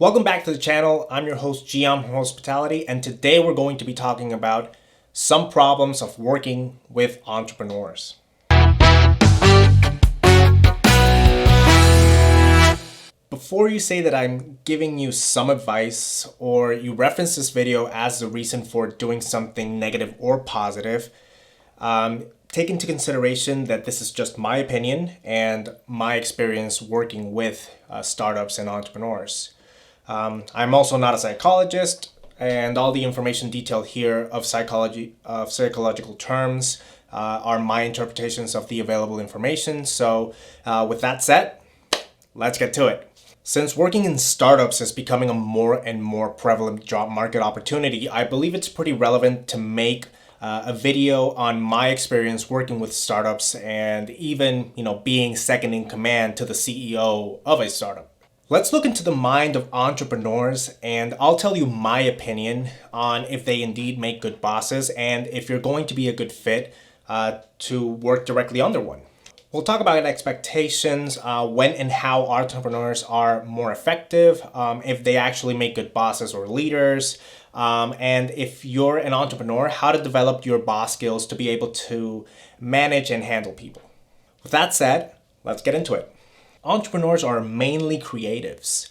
Welcome back to the channel. I'm your host, Giam from Hospitality, and today we're going to be talking about some problems of working with entrepreneurs. Before you say that I'm giving you some advice or you reference this video as the reason for doing something negative or positive, take into consideration that this is just my opinion and my experience working with startups and entrepreneurs. I'm also not a psychologist, and all the information detailed here of psychological terms are my interpretations of the available information. So with that said, let's get to it. Since working in startups is becoming a more and more prevalent job market opportunity, I believe it's pretty relevant to make a video on my experience working with startups and even, being second in command to the CEO of a startup. Let's look into the mind of entrepreneurs, and I'll tell you my opinion on if they indeed make good bosses and if you're going to be a good fit to work directly under one. We'll talk about expectations, when and how entrepreneurs are more effective, if they actually make good bosses or leaders, and if you're an entrepreneur, how to develop your boss skills to be able to manage and handle people. With that said, let's get into it. Entrepreneurs are mainly creatives.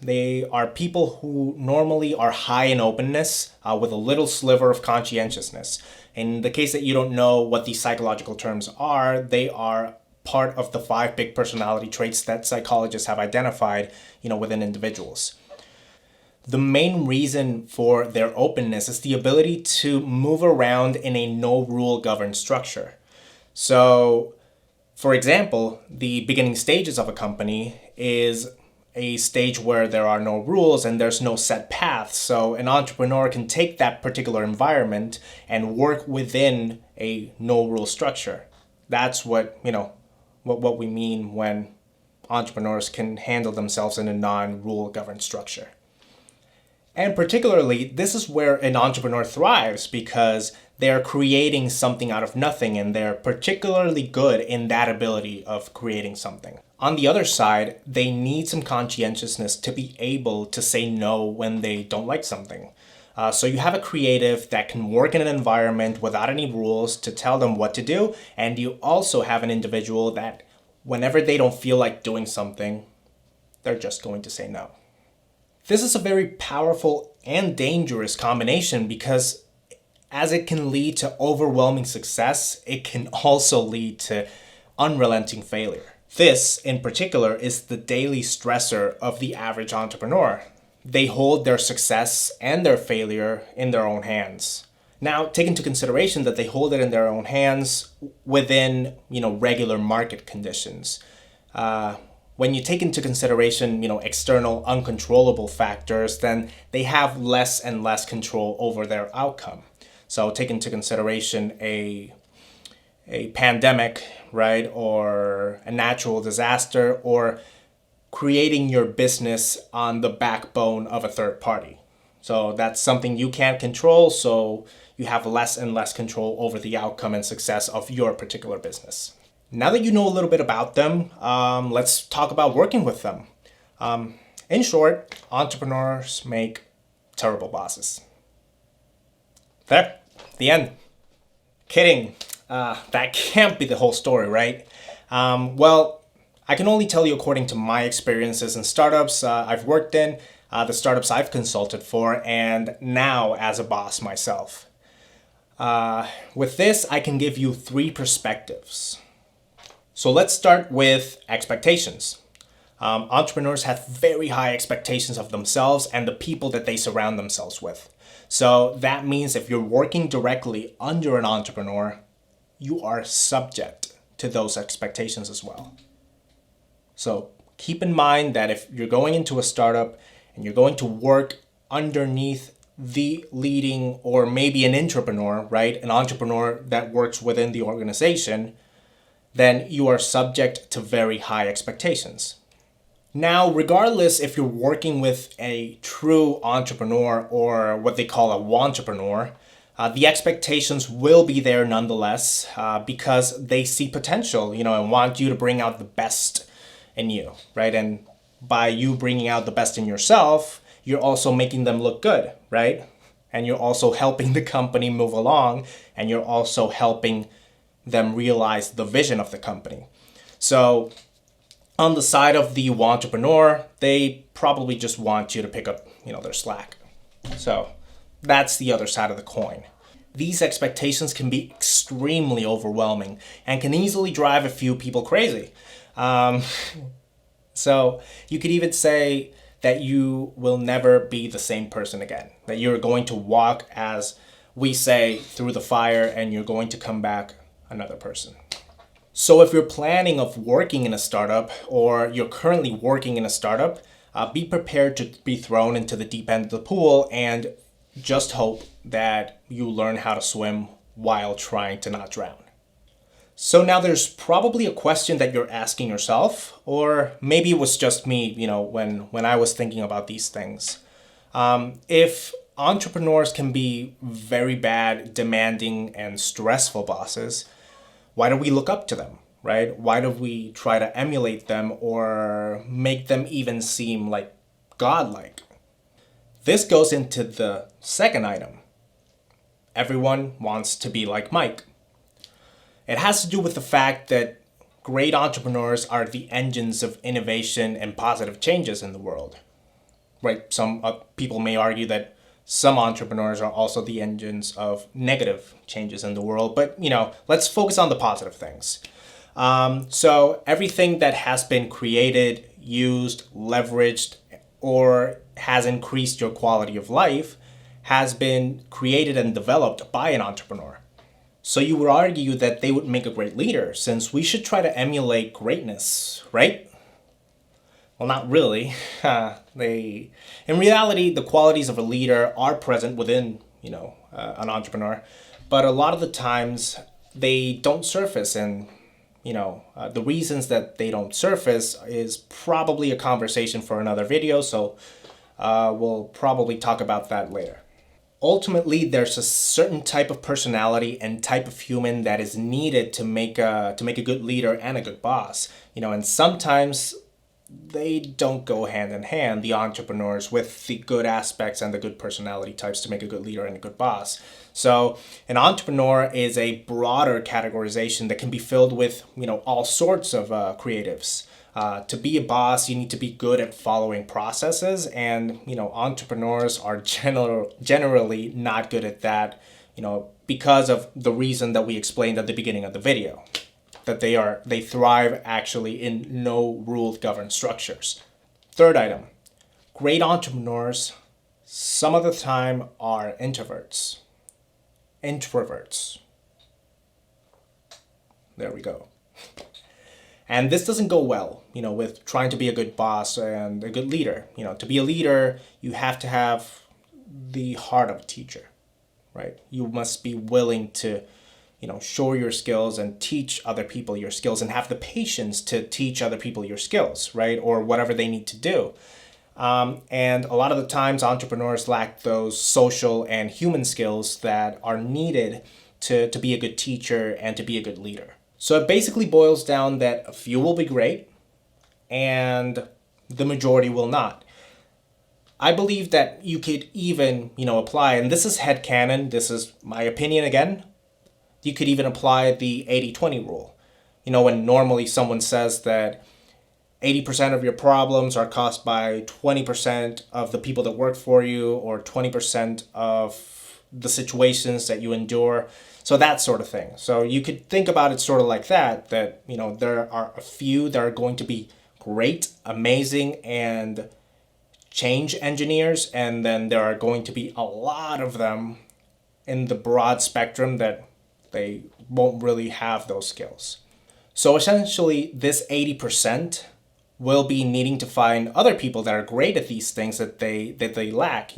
They are people who normally are high in openness with a little sliver of conscientiousness. In the case that you don't know what these psychological terms are, they are part of the 5 big personality traits that psychologists have identified, within individuals. The main reason for their openness is the ability to move around in a no-rule governed structure. So, for example, the beginning stages of a company is a stage where there are no rules and there's no set path. So an entrepreneur can take that particular environment and work within a no rule structure. That's what we mean when entrepreneurs can handle themselves in a non-rule governed structure. And particularly, this is where an entrepreneur thrives because they're creating something out of nothing and they're particularly good in that ability of creating something. On the other side, they need some conscientiousness to be able to say no when they don't like something. So you have a creative that can work in an environment without any rules to tell them what to do, and you also have an individual that whenever they don't feel like doing something, they're just going to say no. This is a very powerful and dangerous combination because as it can lead to overwhelming success, it can also lead to unrelenting failure. This, in particular, is the daily stressor of the average entrepreneur. They hold their success and their failure in their own hands. Now, take into consideration that they hold it in their own hands within, regular market conditions. When you take into consideration, external uncontrollable factors, then they have less and less control over their outcome. So take into consideration a pandemic, right, or a natural disaster, or creating your business on the backbone of a third party. So that's something you can't control, so you have less and less control over the outcome and success of your particular business. Now that you know a little bit about them, let's talk about working with them. In short, entrepreneurs make terrible bosses. There, the end. Kidding. That can't be the whole story, right? Well, I can only tell you according to my experiences in startups I've worked in, the startups I've consulted for, and now as a boss myself. With this, I can give you 3 perspectives. So let's start with expectations. Entrepreneurs have very high expectations of themselves and the people that they surround themselves with. So that means if you're working directly under an entrepreneur, you are subject to those expectations as well. So keep in mind that if you're going into a startup and you're going to work underneath the leading or maybe an intrapreneur, right? An entrepreneur that works within the organization, then you are subject to very high expectations. Now, regardless if you're working with a true entrepreneur or what they call a wantrepreneur, the expectations will be there nonetheless because they see potential, and want you to bring out the best in you, right? And by you bringing out the best in yourself, you're also making them look good, right? And you're also helping the company move along, and you're also helping them realize the vision of the company. So on the side of the entrepreneur, they probably just want you to pick up, their slack. So that's the other side of the coin. These expectations can be extremely overwhelming and can easily drive a few people crazy. So you could even say that you will never be the same person again, that you're going to walk, as we say, through the fire, and you're going to come back another person. So if you're planning of working in a startup, or you're currently working in a startup, be prepared to be thrown into the deep end of the pool, and just hope that you learn how to swim while trying to not drown. So now there's probably a question that you're asking yourself, or maybe it was just me, when I was thinking about these things. If entrepreneurs can be very bad, demanding, and stressful bosses, why do we look up to them, right? Why do we try to emulate them or make them even seem like godlike? This goes into the second item. Everyone wants to be like Mike. It has to do with the fact that great entrepreneurs are the engines of innovation and positive changes in the world, right? Some people may argue that some entrepreneurs are also the engines of negative changes in the world, but let's focus on the positive things. So everything that has been created, used, leveraged, or has increased your quality of life has been created and developed by an entrepreneur. So you would argue that they would make a great leader, since we should try to emulate greatness, right? Well, not really. In reality, the qualities of a leader are present within, an entrepreneur, but a lot of the times they don't surface, and the reasons that they don't surface is probably a conversation for another video. So we'll probably talk about that later. Ultimately, there's a certain type of personality and type of human that is needed to make a good leader and a good boss. And sometimes they don't go hand in hand, the entrepreneurs with the good aspects and the good personality types to make a good leader and a good boss. So an entrepreneur is a broader categorization that can be filled with, all sorts of creatives. To be a boss, you need to be good at following processes, and entrepreneurs are generally not good at that, because of the reason that we explained at the beginning of the video, that they thrive actually in no rule governed structures. Third item, great entrepreneurs some of the time are introverts. There we go. And this doesn't go well, with trying to be a good boss and a good leader. To be a leader, you have to have the heart of a teacher, right? You must be willing to, show your skills and teach other people your skills, and have the patience to teach other people your skills, right? Or whatever they need to do. And a lot of the times entrepreneurs lack those social and human skills that are needed to be a good teacher and to be a good leader. So it basically boils down that a few will be great and the majority will not. I believe that you could even, apply, and this is headcanon, this is my opinion again, you could even apply the 80-20 rule. When normally someone says that 80% of your problems are caused by 20% of the people that work for you, or 20% of the situations that you endure. So that sort of thing. So you could think about it sort of like that, there are a few that are going to be great, amazing, and change engineers, and then there are going to be a lot of them in the broad spectrum that they won't really have those skills. So essentially, this 80% will be needing to find other people that are great at these things that they lack,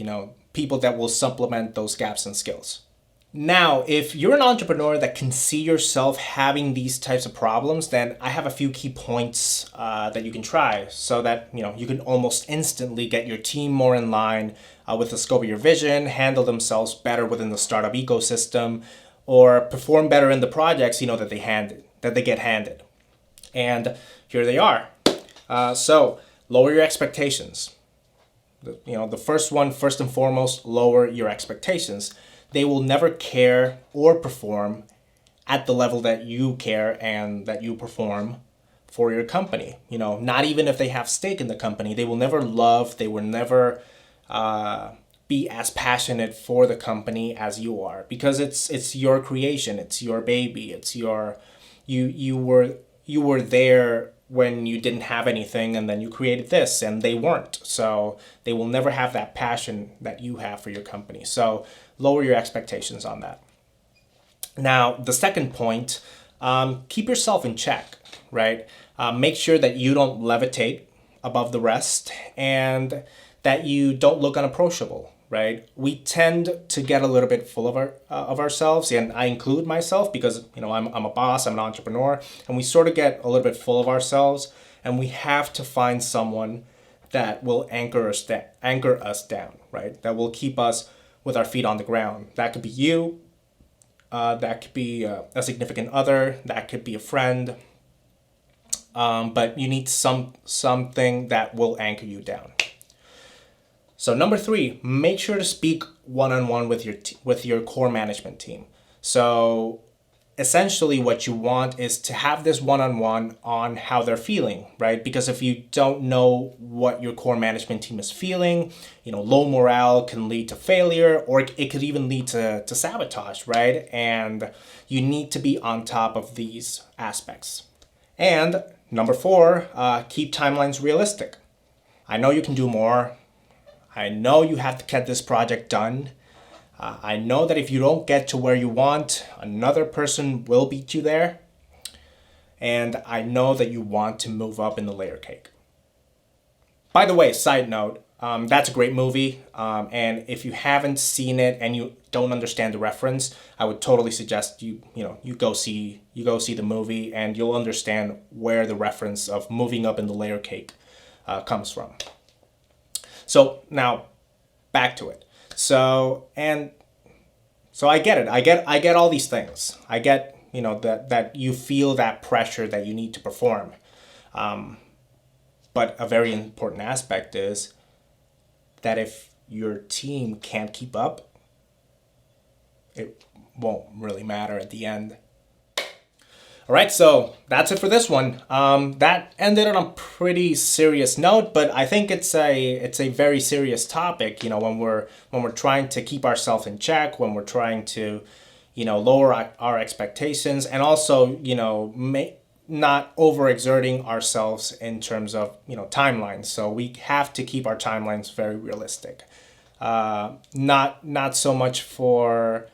people that will supplement those gaps in skills. Now, if you're an entrepreneur that can see yourself having these types of problems, then I have a few key points that you can try, so that you can almost instantly get your team more in line with the scope of your vision, handle themselves better within the startup ecosystem, or perform better in the projects that they get handed. And here they are. So lower your expectations. The first one, first and foremost, lower your expectations. They will never care or perform at the level that you care and that you perform for your company. Not even if they have stake in the company, they will never love, they will never be as passionate for the company as you are, because it's your creation, it's your baby, it's your you were there when you didn't have anything, and then you created this and they weren't. So they will never have that passion that you have for your company. So lower your expectations on that. Now, the second point, keep yourself in check, right? Make sure that you don't levitate above the rest and that you don't look unapproachable, right? We tend to get a little bit full of ourselves, and I include myself because I'm a boss, I'm an entrepreneur, and we sort of get a little bit full of ourselves, and we have to find someone that will anchor us down, right? That will keep us with our feet on the ground. That could be you, that could be a significant other, that could be a friend, but you need something that will anchor you down. So number 3, make sure to speak one-on-one with your core management team. So essentially what you want is to have this one-on-one on how they're feeling, right? Because if you don't know what your core management team is feeling, low morale can lead to failure, or it could even lead to sabotage, right? And you need to be on top of these aspects. And number 4, keep timelines realistic. I know you can do more. I know you have to get this project done. I know that if you don't get to where you want, another person will beat you there. And I know that you want to move up in the layer cake. By the way, side note, that's a great movie. And if you haven't seen it and you don't understand the reference, I would totally suggest you go see the movie, and you'll understand where the reference of moving up in the layer cake comes from. So now, back to it. So I get it. I get all these things. I get that you feel that pressure that you need to perform. But a very important aspect is that if your team can't keep up, it won't really matter at the end. All right, so that's it for this one. That ended on a pretty serious note, but I think it's a very serious topic. When we're trying to keep ourselves in check, when we're trying to, lower our expectations, and also not overexerting ourselves in terms of timelines. So we have to keep our timelines very realistic. Not so much for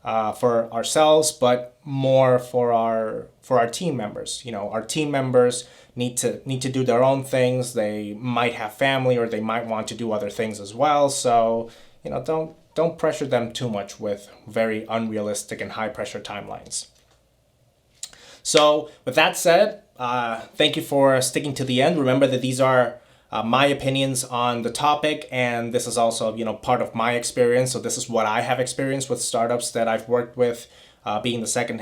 ourselves, but more for our team members. Our team members need to do their own things. They might have family, or they might want to do other things as well. So don't pressure them too much with very unrealistic and high pressure timelines. So with that said, thank you for sticking to the end. Remember that these are my opinions on the topic, and this is also part of my experience. So this is what I have experienced with startups that I've worked with, being the second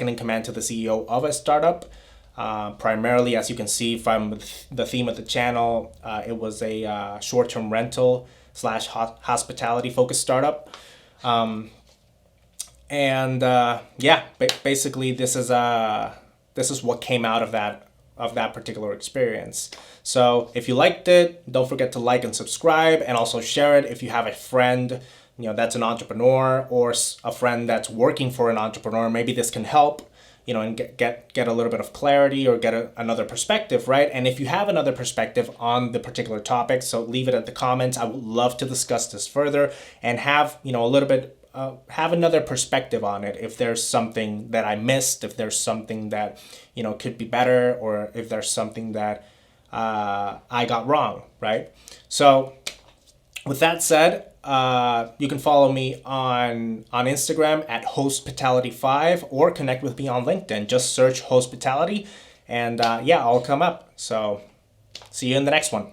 in command to the CEO of a startup. Primarily, as you can see from the theme of the channel, it was a short-term rental / hospitality focused startup. Basically this is what came out of that particular experience. So if you liked it, don't forget to like and subscribe, and also share it if you have a friend that's an entrepreneur, or a friend that's working for an entrepreneur. Maybe this can help and get a little bit of clarity, or get another perspective, right? And if you have another perspective on the particular topic, so leave it at the comments. I would love to discuss this further and have a little bit have another perspective on it. If there's something that I missed, if there's something that could be better, or if there's something that I got wrong, right? So with that said, you can follow me on Instagram at hospitality5, or connect with me on LinkedIn. Just search hospitality, and I'll come up. So see you in the next one.